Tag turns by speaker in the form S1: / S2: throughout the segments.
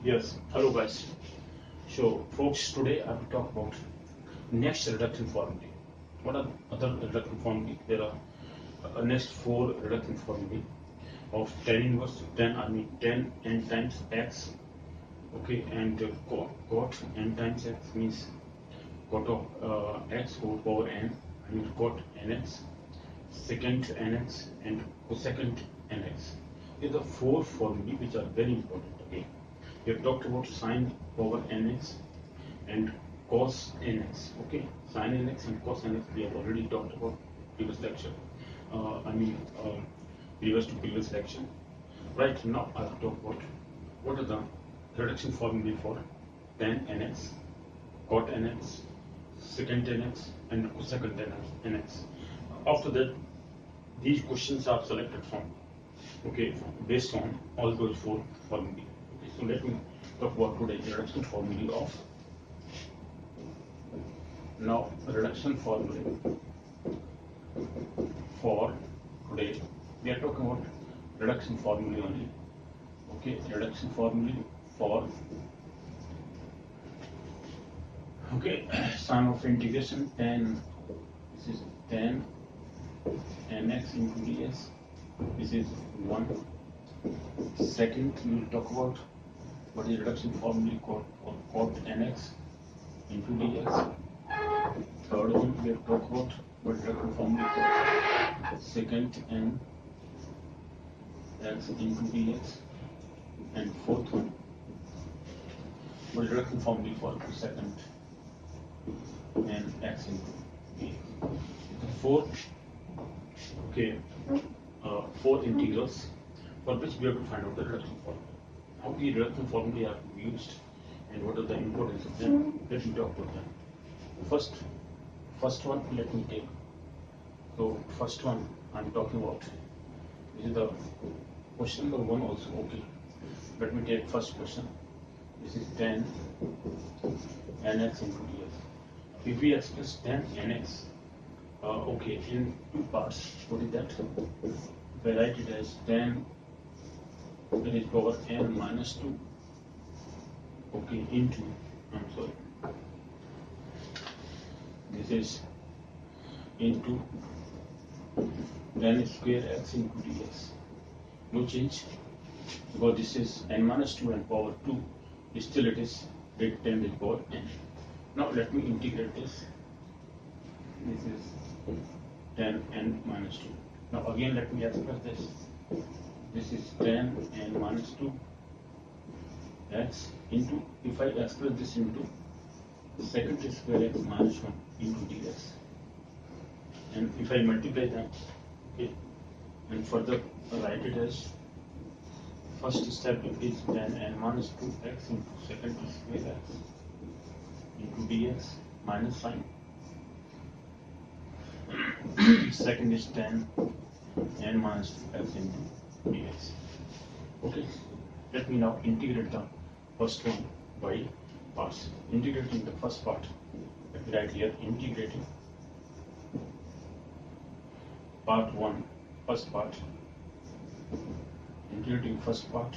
S1: Yes, hello guys. So, folks, today I will talk about next reduction formulae. What are other reduction formulae? There are next four reduction formulae of tan inverse. Tan, I mean 10 n times x. Okay, and cot n times x means cot of x whole power n. I mean cot nx, secant nx, and cosecant nx. These are four formulae which are very important. Okay. We have talked about sine power nx and cos nx. Okay, sine nx and cos nx we have already talked about previous lecture. Previous to previous lecture. Right now, I will talk about what are the reduction formulae for tan nx, cot nx, secant nx, and cosecant nx. After that, these questions are selected from based on all those four formulae. Okay, so let me talk about today the reduction formulae of reduction formulae for today. We are talking about reduction formulae only. Okay, reduction formulae for sine of integration tan. This is tan nx into ds. This is 1. Second, we will talk about what is reduction formula called cot nx into dx. Third one, we have talked about what reduction formula called secant n x into dx. And fourth one, what reduction formula for secant n x into dx. Four integrals for which we have to find out the reduction formula. How the reduction formula are used and what are the importance of them. Let me talk about them. First one, let me take. So first one I'm talking about. This is the question number 1 also. Okay. Let me take first question. This is tan nx into dx. If we express tan nx, in two parts, what is that? If I write it as tan raised power n minus 2, into, this is into tan square x into ds. No change, because this is n minus 2 and power 2, still it is tan raised power n. Now let me integrate this. This is tan n minus 2. Now again let me express this. This is tan n minus 2 x into, if I express this into secant square x minus 1 into dx. And if I multiply them, and further write it as first step is tan n minus 2x into secant square x into dx minus sign. Second is tan n minus 2x into dx. Okay, let me now integrate the first one by parts. Integrating the first part, let me write here integrating part 1, first part. Integrating first part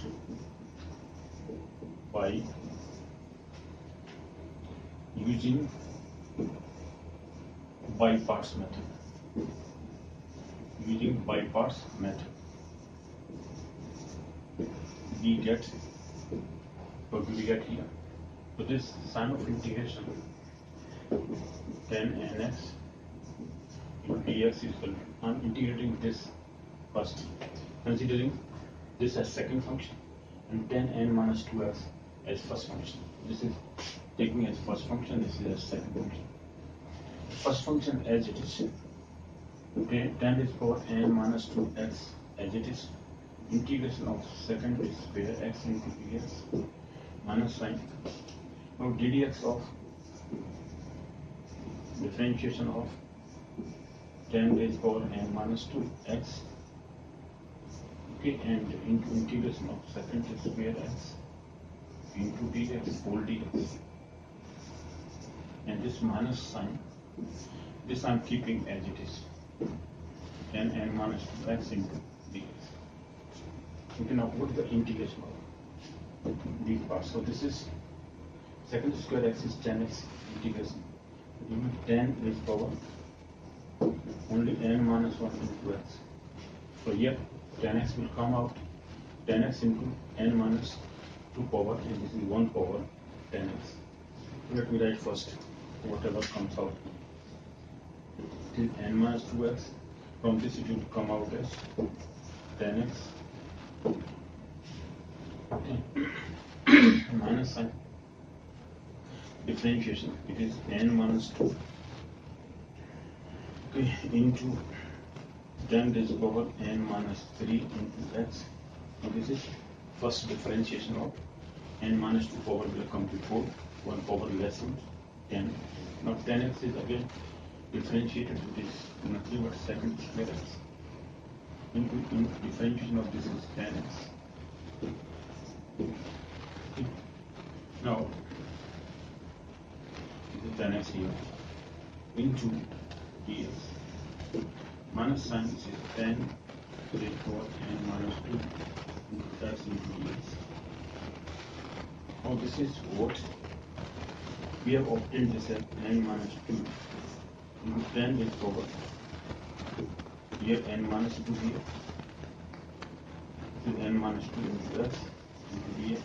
S1: by using by parts method. Using by parts method, we get what do we get here? So this sine of integration tan nx into dx is equal. I'm integrating this first, considering this as second function and tan n minus 2x as first function. This is taking as first function, this is as second function. First function as it is, tan raised power n minus 2x as it is, integration of secant square x into dx minus sign. Now ddx of differentiation of tan raised power n minus 2x, and into integration of secant square x into dx whole dx. And this minus sign, this I'm keeping as it is, tan n minus 2x into dx. Okay, now what is the integration of? big part. So this is second square x is 10x integration. You need 10 raised power only n minus 1 into x. So here 10x will come out, 10x into n minus 2 power, and this is 1 power 10x. Let me write first whatever comes out. It is n minus 2x. From this it will come out as 10x. Okay. Minus sign. Differentiation. It is n minus 2. Okay, into 10 raised power n minus 3 into x. Now this is first differentiation of n minus 2 power will come before 1 power less than 10. Now 10x is again differentiated to this nothing but second square x. Into differentiation of this is 10x. Okay. Now this is 10x here into dx. Minus sign, this is 10 raised power n minus 2 into x into dx. Now this is what we have obtained, this as n minus 2 into 10 raised power here n minus 2 here. This is n minus 2 into x into dx.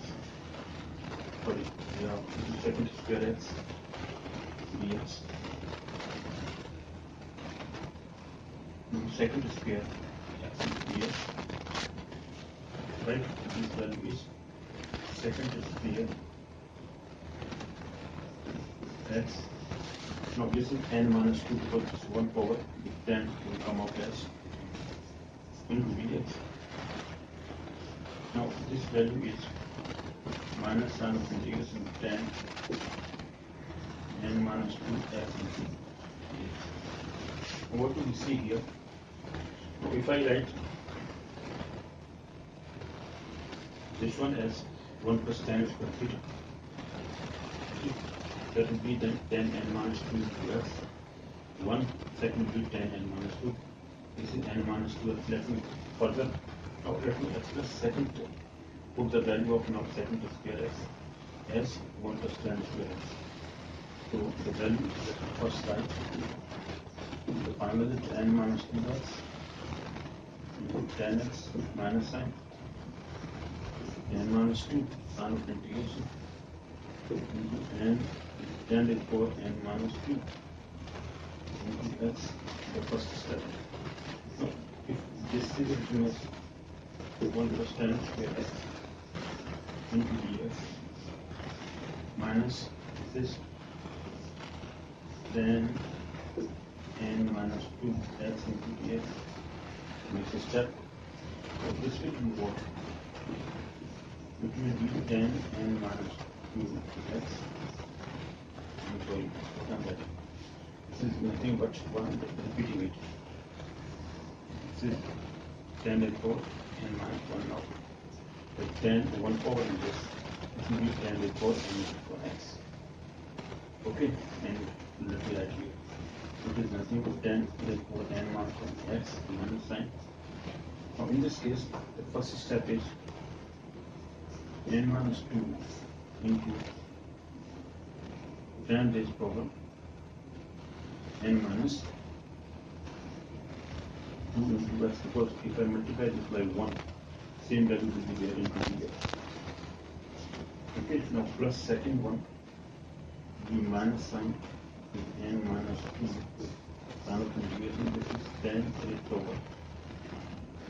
S1: Sorry, this is second square x dx. Second square x into dx. Right? This value is second square x. Now this is n minus 2 because this is 1 power, 10 will come out as into dx. Now this value is minus sign of integration 10 n minus 2 x into dx. What do we see here? If I write this one as 1 plus 10 square theta, that will be then 10 n minus 2 into x. 1 second will be 10 n minus 2. This is n minus 2 x. Let me further, now let me express second, put the value of now second square x as 1 plus 10 square x. So the value is at the first line. The final is n minus 2x into 10x minus sign n minus 2 sign of integration into n 10 raised power n minus 2 into x, the first step. So if this is written as 1 plus 10 square x into dx minus this is then n minus 2 x into dx. Next step, so this will be what? It will be 10 n minus 2 x. I'm sorry, what am I writing? This is nothing but one repeating it. This is 10 raised power n minus 1 now. But 10 1 power in this. This will be 10 raised power n minus 1 x. Okay, and let me write here. It is nothing but 10 raised power n minus 1 x minus sign. Now in this case, the first step is n minus 2 into 10 raised power n minus 2 into x, because if I multiply this by 1, same value will be there into dx. Okay, now plus second one, the minus sign is n minus 2 sign of integration. This is 10 raised power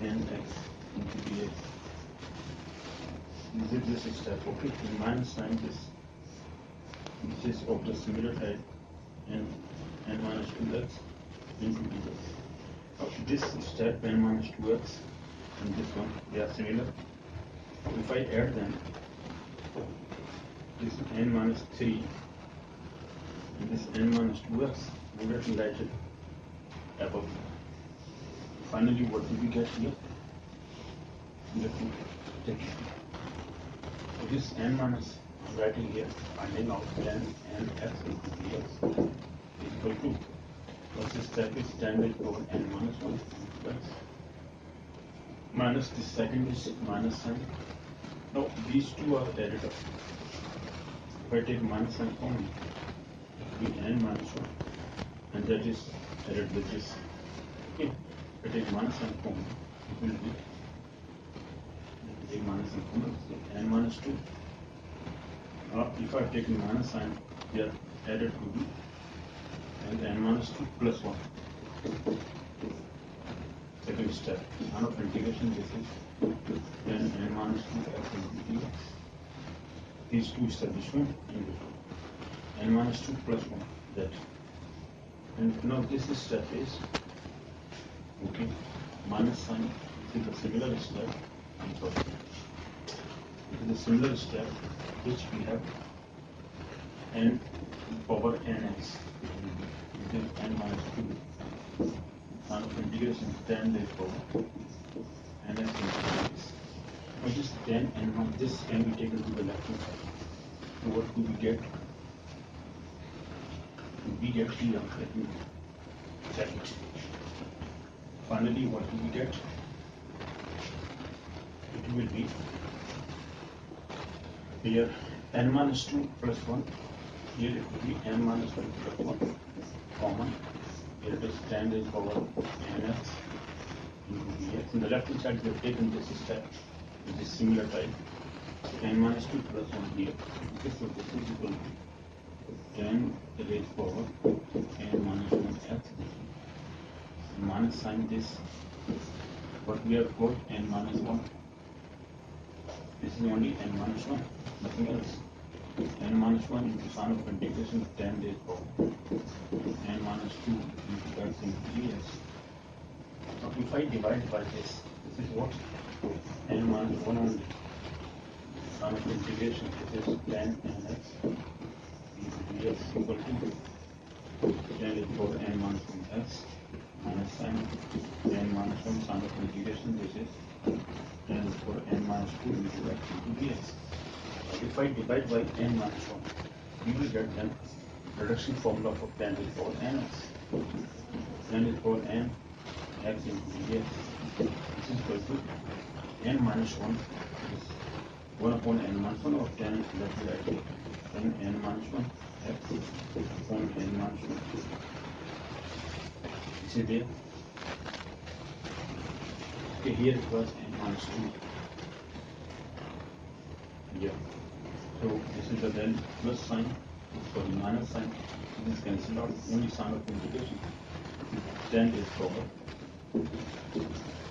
S1: nx into dx. This is this step. Okay, the minus sign this is of the similar type n minus 2x into dx. Now this step n minus 2x and this one, they are similar. If I add them, this is n minus 3 and this n minus 2x, we let me write it above. Finally, what do we get here? Let me take it. So this n minus, writing here, finding out 10 n x into dx is equal to, first step is 10 raised power n minus 1 into x minus this second is minus sign. Now these two are added up. If I take minus sign common, it will be n minus 1, and that is added with this. Okay. If I take minus sign common, it will be minus sign common, so n minus 2. If I take minus sign, they are added to be and n minus 2 plus 1. Second step, sign of integration, this is then n minus 2 x into dx. These two establish 1 and n minus 2 plus 1, that. And now this step is, okay, minus sign is a similar step, I'm sorry, it is a similar step which we have n power nx, it is n minus 2, sign of integration 10 raised power nx into dx. Now this 10 and this can be taken to the left hand side. So what do we get? We get here, let me check it. Finally, what do we get? It will be here n minus 2 plus 1. Here it will be n minus 1 plus 1 common. Here it is 10 raised power nx into dx. In the left hand side, we have taken this step, which is similar type. n minus 2 plus 1 here. Okay, so this is equal to 10 raised power n minus 1 x. Minus sign this, what we have got n minus 1. This is only n minus 1, nothing else. N minus 1 into sign of integration 10 raised power n minus 2 into x into dx. Now if I divide by this is what? N minus 1 only. Sign of integration, this is 10 nx into dx equal to 10 raised power n minus 1 x minus sign n minus 1 sign of integration, this is 10 raised power n minus 2 into x into dx. If I divide by n minus 1, we will get then reduction formula for 10 raised power nx. 10 raised power n x into dx. This is equal to n minus 1 is 1 upon n minus 1 or 10, that is right, 10 n minus 1 x upon n minus 1. Is it there? Okay, here it was n minus 2. Yeah. So this is the then plus sign, sorry, minus sign. This is cancelled out, only sign of integration. 10 is power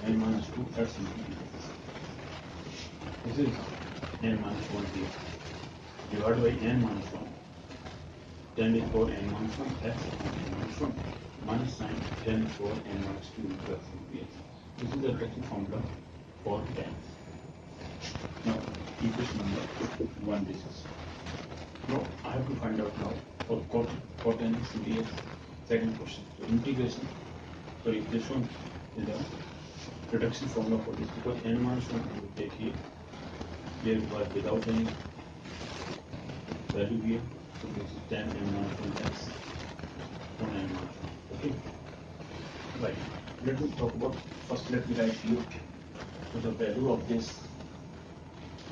S1: n minus 2 x into dx. This is n minus 1 here. Divided by n minus 1. 10 is power n minus 1 x upon n minus 1. Minus sign 10 is power n minus 2 into x into dx. This is the reduction formula for 10. Now, equation number 1 this is. Now, I have to find out now for cot n x dx. Second question. So, integration. So, if this one is the reduction formula for this, because n minus 1 I will take here. Here it was without any value here. So, this is 10 n minus 1 x on n minus 1. Okay. Right. Let me talk about, first let me write here. So, the value of this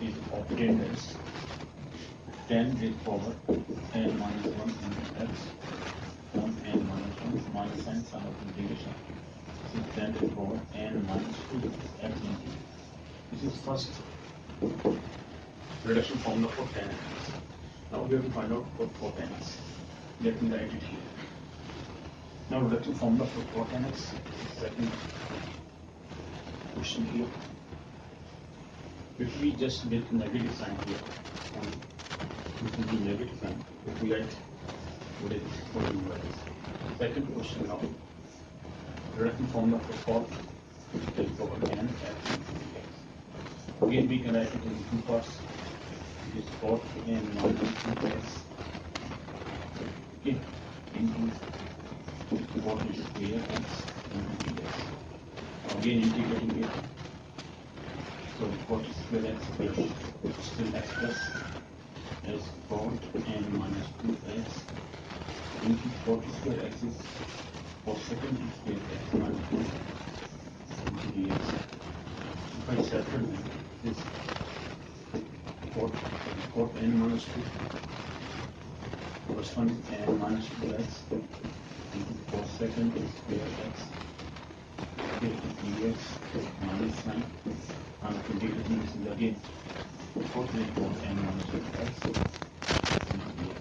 S1: is obtained as 10 raised power n minus 1 into x on n minus 1 minus sign of integration. This is 10 raised power n minus 2 x into. This is first reduction formula for 10x. Now we have to find out for 10x. Let me write it here. Now reduction formula for 10x. Second question here. If we just make negative sign here, this will be negative sign. If we write what is this? Second question now. Reduction formula for cot is over n x. Again we can write it in two parts. This cot n minus 2x. Okay. Into what is here x into dx. Again integrating it. So cot square x plus still x plus is cot n minus 2x into cot square x is cosecant square x minus 1 into dx. If I separate this cot n minus 2 first one is n minus 2x into cosecant square x dx minus sign and integrating this is again cot n minus 2x into dx.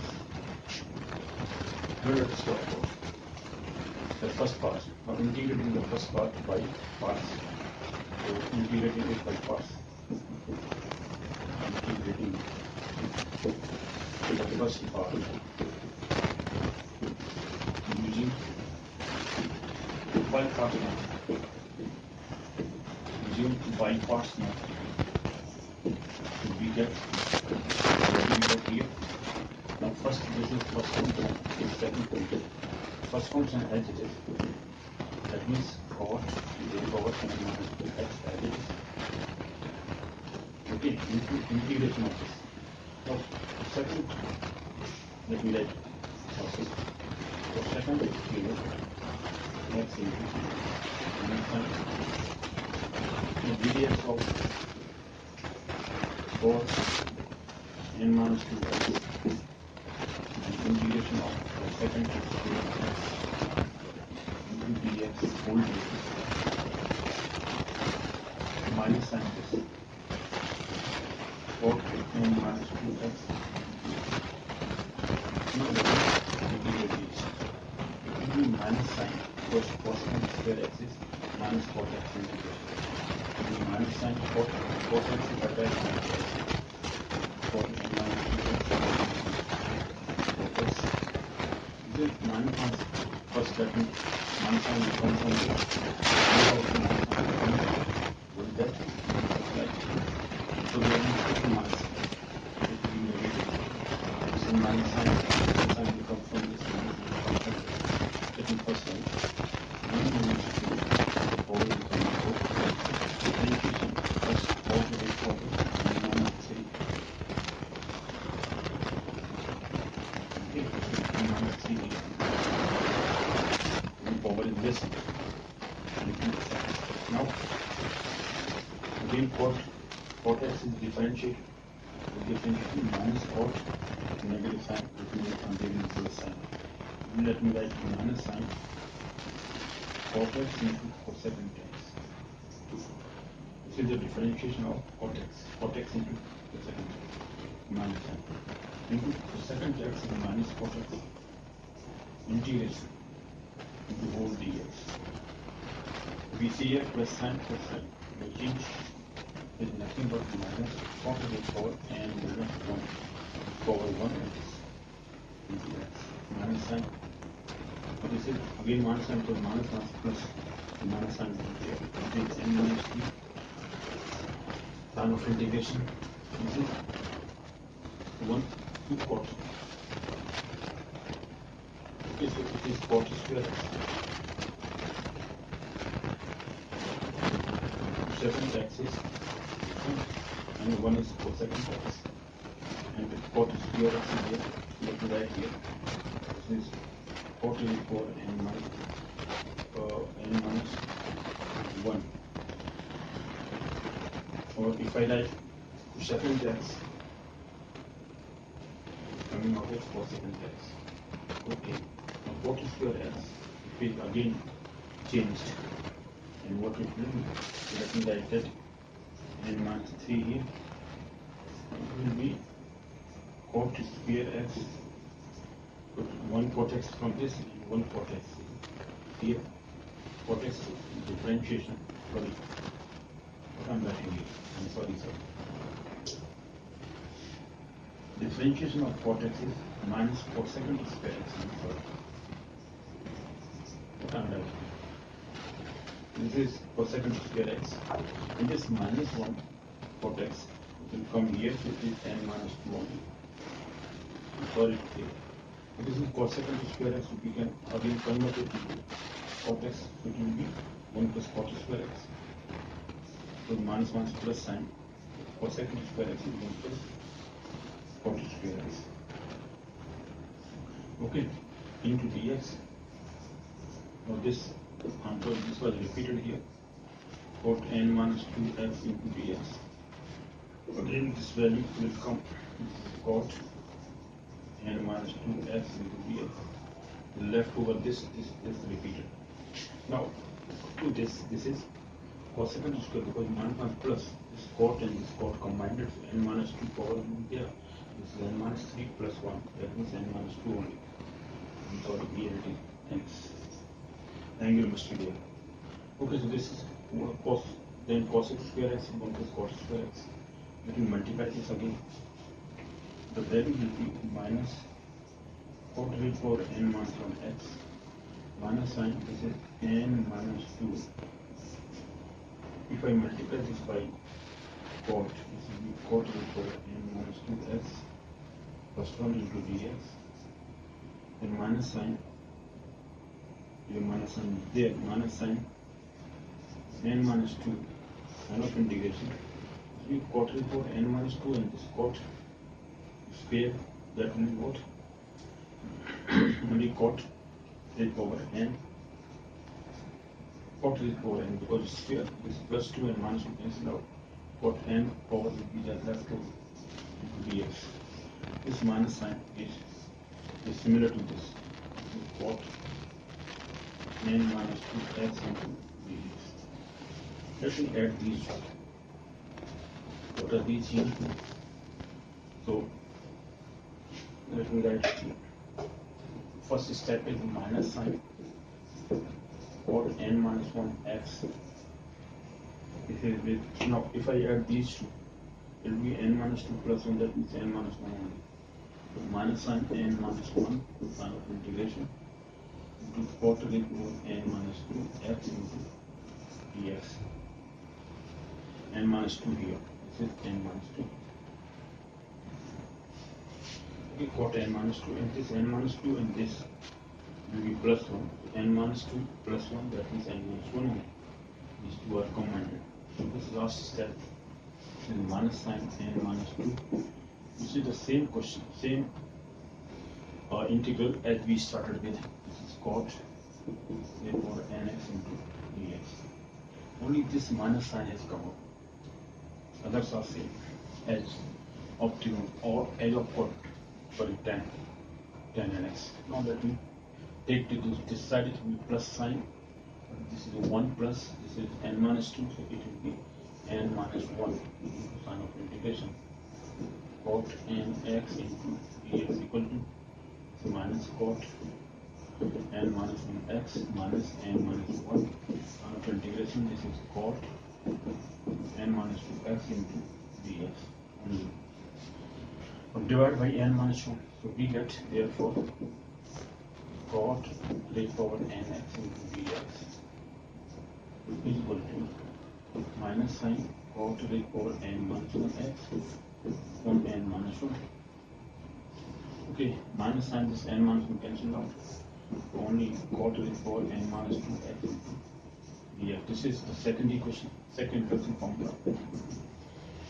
S1: Now let us talk about the first part. Now integrating the first part by parts. So integrating it by parts. Integrating the first part using by parts method. Using by parts method, we get here. Now first this is first function, is second function. First function as it is. That means cot is power n minus 2x as it is. Okay, integration of this. Now second, let me write process. So second is here x into the dx of cot n minus 2x and integration of the second is here x into dx whole dx minus sign this cot n minus 2x. Now let me integrate these. It will be minus sign because cosecant square x is minus cot x integration. It will be minus sign cot x divided by minus x. Cot n minus 2x cot x. This is minus first that means minus sign will come from this. Will that like so we are going to put minus sign. It will be negative. This is minus sign will come from this minus will come from taking first side. 1 minus 2 over will come out. Differentiation first over is over minus 3. Okay, minus 3 here. And power is this. Now again cot x is differentiated. Differentiation minus cot negative sign and then plus sign. Let me write minus sign cot x into cosecant x. This is the differentiation of cot x into cosecant x minus sign into cosecant x is minus cot x integration into whole dx. We see here plus sign the change is nothing but minus cot to the power and minus 1 power 1 x into x minus sign. This is again minus sign plus minus plus minus sign here. It is n minus 2 line of integration. This is 1 to cot. Okay, so it is cot square x. Second axis and one is cosecant x and the cot square x is here. Let me write here. This is cot is equal n minus 1. Or if I write cosecant x coming out as cosecant x. Okay. Now cot square x will again changed. And what it will be? Let me write that n minus 3 here. It will be cot square x. Put one cot x from this and one cot x here. Cot x differentiation. Sorry. What I'm writing here. I'm sorry, sir. Differentiation of cot x is minus cosecant square x. I'm sorry. What I'm writing. This is cosecant square x and this minus 1 cot x will come here, so it is n minus 2 only. I'm sorry to say. This is cosecant square x, so we can again convert it into cot x, so it will be 1 plus cot square x. So minus 1 plus sign, cosecant square x is 1 plus cot square x. Okay, into dx. Now this was repeated here. Cot n minus 2x into dx. Again, this value will come cot n minus 2x into dx. The left over this repeated. Now, to this is cosecant square because minus 1 plus this cot and this cot combined, it's n minus 2 power will be there. This is n minus 3 plus 1, that means n minus 2 only. Sorry, here it is, hence angle must be there. Okay, so this is cos, then cosec square x equal to cot square x. Let me multiply this again. The value will be minus cot raised power n minus 1 x minus sign, this is n minus 2. If I multiply this by cot, this will be cot raised power n minus 2x first one into dx, then minus sign, the minus sign there, minus sign n minus 2, sign of integration, we cot raised power n minus 2 and this cot square, that will be what? Only cot raised power n, cot raised power n, because it's square, this plus 2 and minus 2 cancel out, cot n power will be just left to dx. This minus sign is similar to this, cot n minus 2x into dx. Let me add these two. What are these here? So let me write, first step is minus sign cot n minus 1x. This is with, now if I add these two, it will be n minus 2 plus 1, that means n minus 1 only. So minus sign n minus 1, sign of integration, into cot raised power n minus 2x into dx. N minus 2 here, this is n minus 2. Okay, cot n minus 2 and this n minus 2 and this will be plus 1. N minus 2 plus 1, that means n minus 1 only. These two are combined. So this last step is minus sign n minus 2. This is the same question, same integral as we started with. This is cot therefore nx into dx. Only this minus sign has come up. Others are same as optimum or as of cot, sorry, tan nx. Now let me take to this side, it will be plus sign. This is 1 plus, this is n minus 2, so it will be n minus 1 sign of integration. Cot nx into dx equal to, so minus cot n minus 1x minus n minus 1 sign of integration. This is cot n minus 2x into dx only. Divided by n minus 1. So we get therefore cot raised power nx into dx is equal to minus sign cot raised power n minus 1x on n minus 1. Okay, minus sign this n minus 1 cancel out. Only cot raised power n minus 2x into dx. This is the second equation, second reduction formula.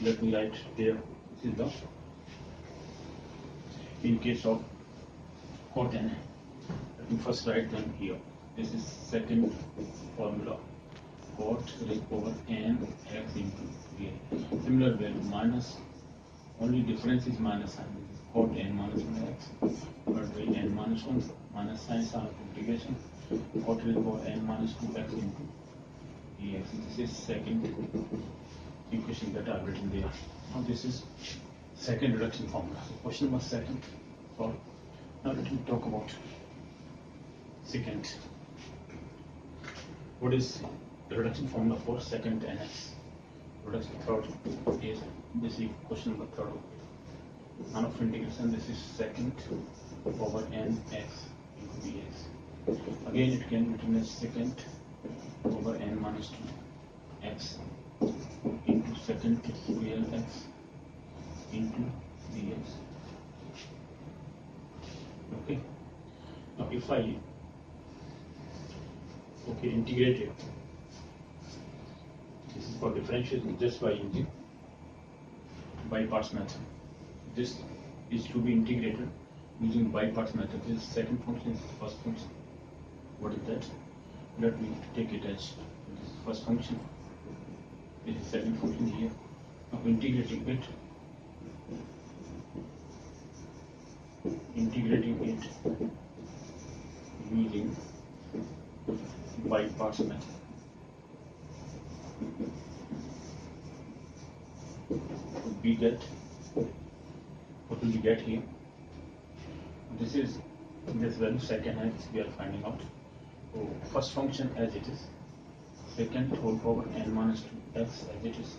S1: Let me write there. This is the, in case of cot n, let me first write them here. This is second formula, cot raised power n x into dx. Similar value, minus, only difference is minus sign. This is cot n minus 1x divided by n minus 1, minus sign of integration, cot raised power n minus 2x into dx. This is second equation that I have written there. Now this is second reduction formula. So question number second solved. Now let me talk about secant. What is the reduction formula for secant nx? Reduction third is this is question number third. Sign of integration, this is secant over nx into dx. Again it can be written as secant over n minus 2x into secant square x into dx. Okay. Now if I integrate it, this is for differentiation just by using by parts method. This is to be integrated using by parts method. This is second function, this is first function. What is that? Let me take it as this is first function, this is second function here, of integrating it using by parts method. We get, what will we get here? This is this value second x we are finding out. So first function as it is, second whole power n minus 2x as it is,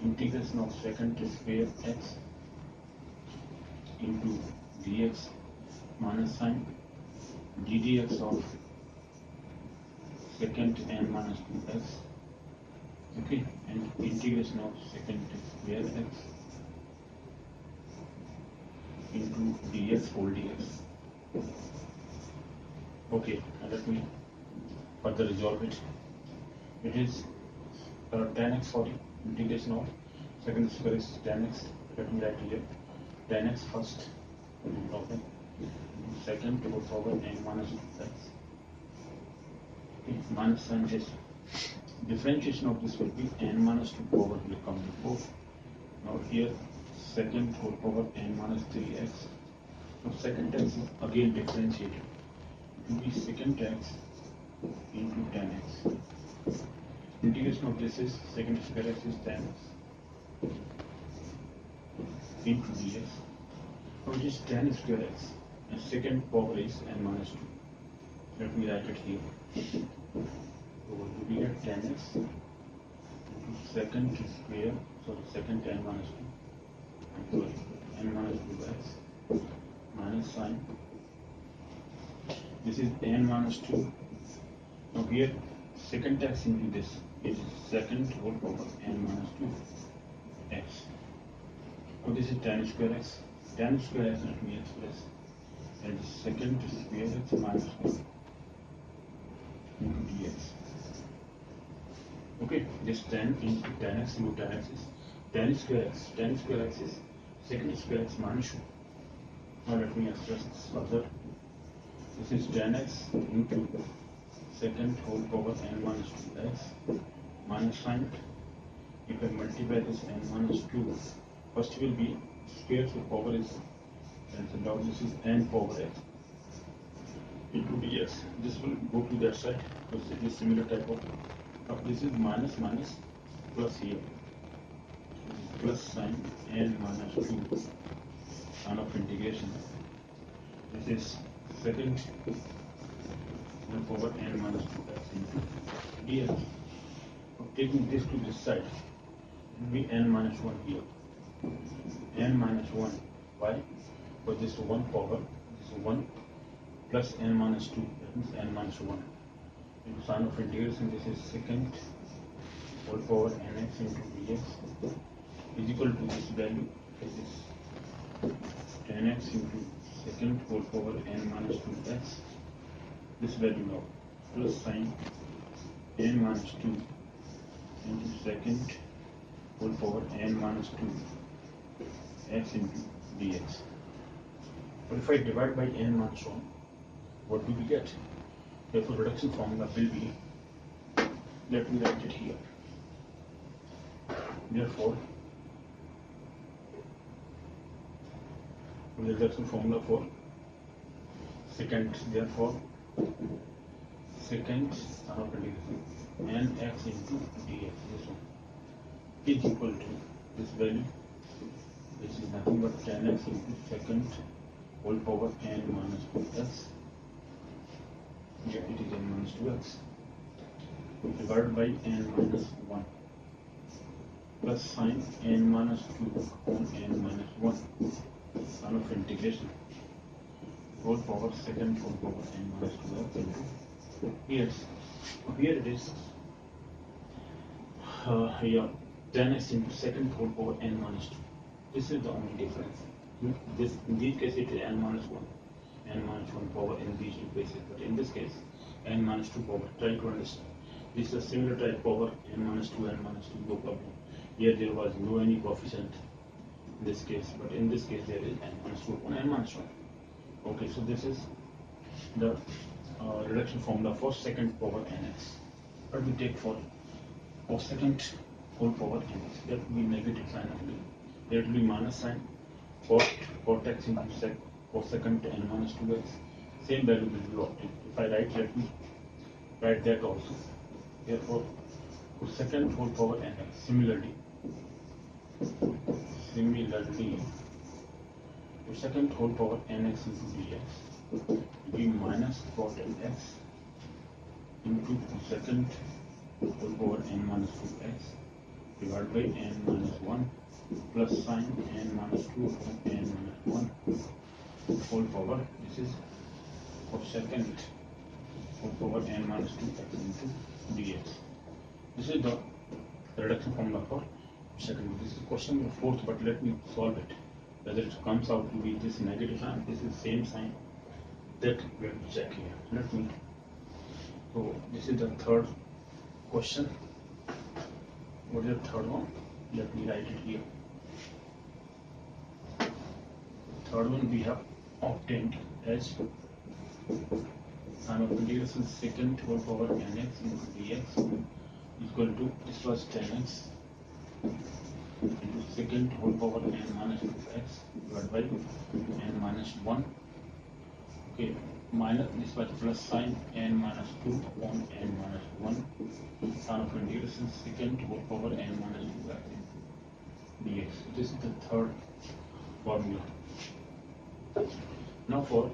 S1: integration of second square x into dx minus sign ddx of second n minus 2x, okay, and integration of second square x into dx whole dx. Okay, let me further resolve it. It is tan x 40, integration of second square is tan x. Let me write here tan x first, okay, second to the power n minus 2x. Okay, minus sign this. Differentiation of this will be n minus 2 power will come before. Now here second whole power n minus 3x. Now second x is again differentiated. It will be second x into tan x. Integration of this is second square x is tan x into dx. Now it is tan square x and second power is n minus 2. Let me write it here. So we get tan x into second square, sorry, second n minus 2, sorry, n minus 2x minus sign. This is n minus 2. Now here second x into this is second whole power n minus 2 x. Now this is tan square x. Tan square x let me express as second square x minus 1 into dx. Okay, this tan into tan x into tan x is tan square x. Tan square x is second square x minus 2. Now let me express this further. This is tan x into second whole power n minus 2x minus sign. If I multiply this n minus 2, first will be square, so power is cancelled out. This is n power x into dx. This will go to that side because it is similar type of. This is minus minus plus here, plus sign n minus 2 sign of integration. This is second whole power n minus 2x into dx. Taking this to this side, it will be n minus 1 here. N minus 1. Why? For this 1 power, this 1 plus n minus 2, that means n minus 1. Into sign of integration, this is second whole power nx into dx is equal to this value. This is tan x into second whole power n minus 2x. This value now plus sign n minus 2 into second whole power n minus 2 x into dx. But if I divide by n minus 1, what do we get? Therefore, reduction formula will be, let me write it here. Therefore, the reduction formula for second, therefore, second nx into dx, this one, is equal to this value, which is nothing but tan x into second whole power n minus 2x. Yeah, it is n minus 2x divided by n minus 1 plus sign n minus 2 upon n minus 1 sign of integration whole power second whole power n minus 2x into here. Here it is here tan x into second whole power n minus 2. This is the only difference. This, in this case it is n minus 1. N minus 1 power in these two cases, but in this case n minus 2 power. Try to understand. This is a similar type power n minus 2, n minus 2, no problem. Here there was no any coefficient in this case, but in this case there is n minus 2 upon n minus 1. Okay, so this is the reduction formula for second power nx. But we take for cosecant whole power nx. That will be negative sign only. There will be minus sign cot x into cosecant n minus 2x. Same value will be obtained. If I write, let me write that also. Therefore, cosecant whole power nx. Similarly, cosecant whole power nx into dx will be minus cot x into cosecant whole power n minus 2x divided by n minus 1 plus sine n minus 2 upon n minus 1 whole power. This is cosecant whole power n minus 2x into dx. This is the reduction formula for second. This is question number 4th, but let me solve it. Whether it comes out to be this negative sign, this is same sign, that we have to check here. Let me. So this is the third question. What is the third one? Let me write it here. Third one we have obtained as sine of integration secant whole power nx into dx equal to, this was 10x into secant whole power n minus 2x divided by n minus 1. Okay, minus, this was plus sine n minus 2 upon n minus 1 sine of integration secant whole power n minus 2x dx. This is the third formula. Now for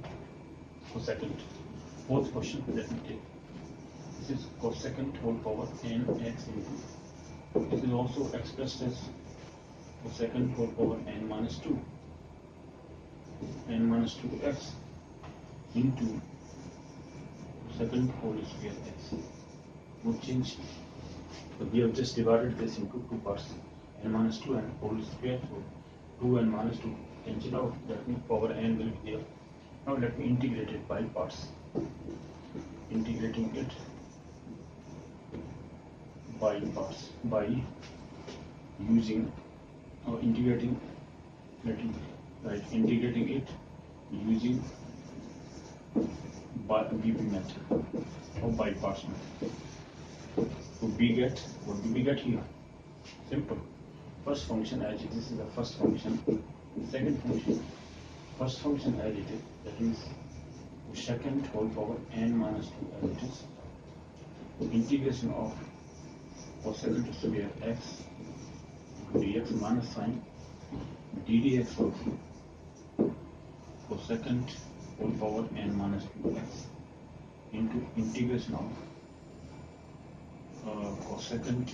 S1: cosecant. Fourth question, let me take. This is cosecant whole power nx into, this is also expressed as cosecant whole power n minus 2x into cosecant whole square x. No change. So we have just divided this into two parts, n minus 2 and whole square. So 2 and minus 2 cancel out. That means power n will be there. Now let me integrate it by parts. Integrating it by parts by using or integrating. Let me write integrating it using by BB method or by parts method. So we get, what do we get here? Simple. First function as it is the first function. Second function, first function as it is, that is secant whole power n minus 2 as it is. Integration of cosecant square x dx minus sine ddx of cosecant whole power n minus 2x into integration of cosecant